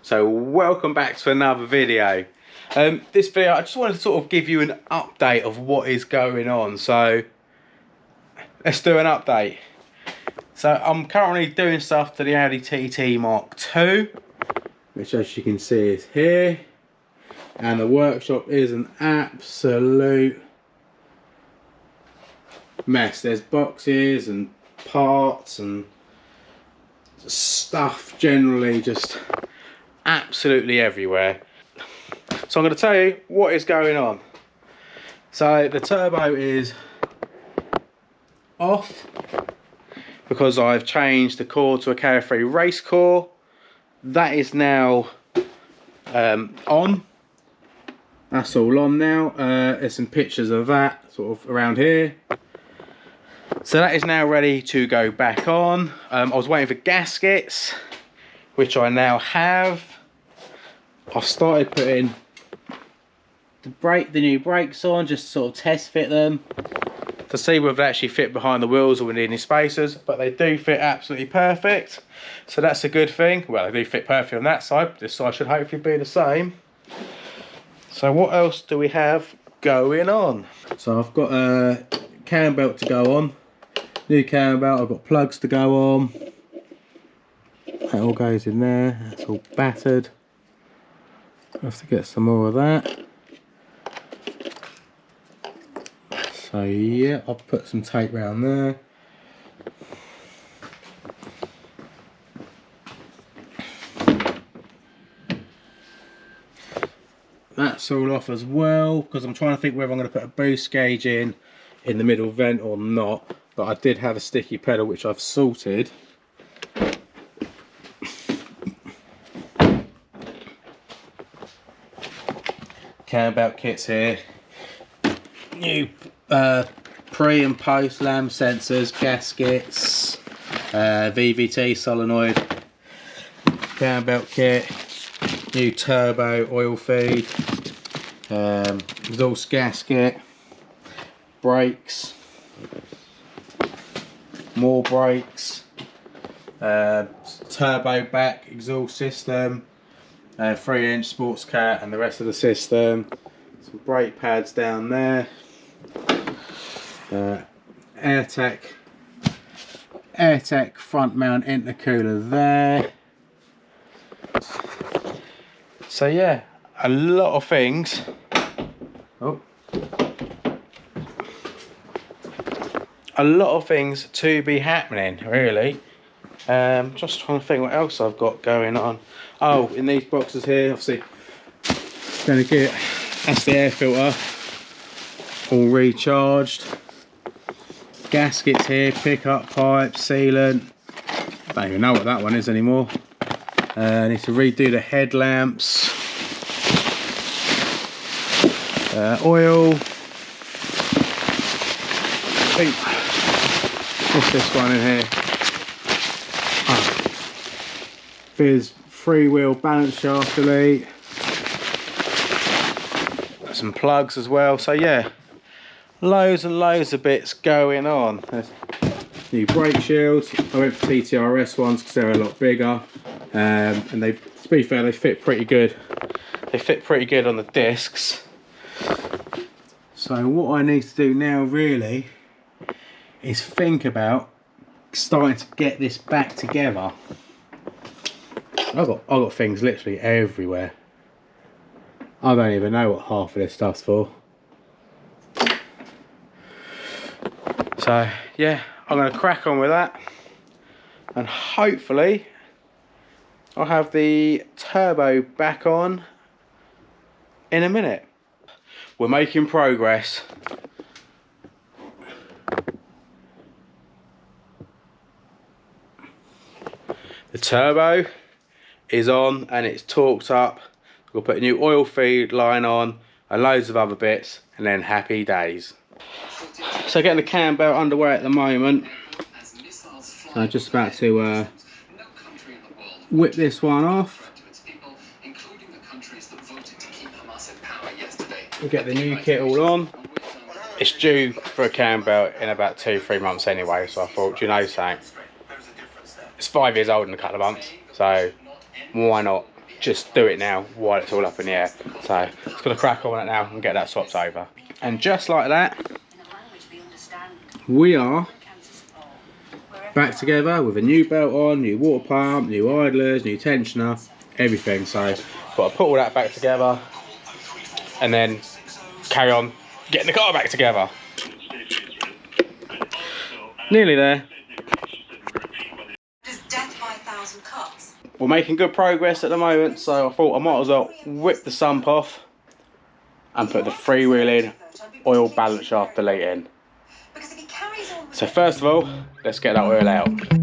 So welcome back to another video. This video I just wanted to sort of give you an update of what is going on. So let's do an update. So I'm currently doing stuff to the Audi TT Mark II, which as you can see is here, and the workshop is an absolute mess. There's boxes and parts and stuff generally just absolutely everywhere. So I'm going to tell you what is going on. So the turbo is off because I've changed the core to a KO3 race core. That is now on. That's all on now. There's some pictures of that sort of around here. So that is now ready to go back on. I was waiting for gaskets, which I now have. I've started putting the new brakes on, just to sort of test fit them to see whether they actually fit behind the wheels or we need any spacers, but they do fit absolutely perfect, so that's a good thing. Well, they do fit perfectly on that side. This side should hopefully be the same. So what else do we have going on? So I've got a cam belt to go on, new cam belt. I've got plugs to go on. That all goes in there. That's all battered. I have to get some more of that. So yeah, I'll put some tape around there. That's all off as well, because I'm trying to think whether I'm going to put a boost gauge in the middle vent or not. But I did have a sticky pedal which I've sorted. Cam belt kits here. New pre and post lamp sensors, gaskets, VVT solenoid, cam belt kit, new turbo oil feed, exhaust gasket, brakes, more brakes, turbo back exhaust system, 3-inch sports cat and the rest of the system, some brake pads down there, AirTech front mount intercooler there. So yeah, a lot of things. A lot of things to be happening, really. Just trying to think what else I've got going on. Oh, in these boxes here, obviously, going to get, that's the air filter, all recharged. Gaskets here, pickup pipe, sealant. I don't even know what that one is anymore. I need to redo the headlamps. Oil. I think, what's this one in here? There's freewheel balance shaft delete. Some plugs as well. So yeah, loads and loads of bits going on. There's new brake shields. I went for TTRS ones because they're a lot bigger, and they, to be fair, they fit pretty good. They fit pretty good on the discs. So what I need to do now really is think about starting to get this back together. I've got things literally everywhere. I don't even know what half of this stuff's for. So yeah, I'm going to crack on with that, and hopefully I'll have the turbo back on in a minute. We're making progress. The turbo is on and it's torqued up. We'll put a new oil feed line on and loads of other bits, and then happy days. So getting the cam belt underway at the moment. So just about to whip this one off. We'll get the new kit all on. It's due for a cam belt in about 2-3 months anyway, so I thought, do you know something? It's 5 years old in a couple of months, so why not? just do it now while it's all up in the air. So just gonna crack on with it now and get that swapped over. And just like that, we are back together with a new belt on, new water pump, new idlers, new tensioner, everything. So got to put all that back together and then carry on getting the car back together. Nearly there. We're making good progress at the moment, so I thought I might as well whip the sump off and put the freewheeling oil balance shaft delete in. So first of all, let's get that oil out.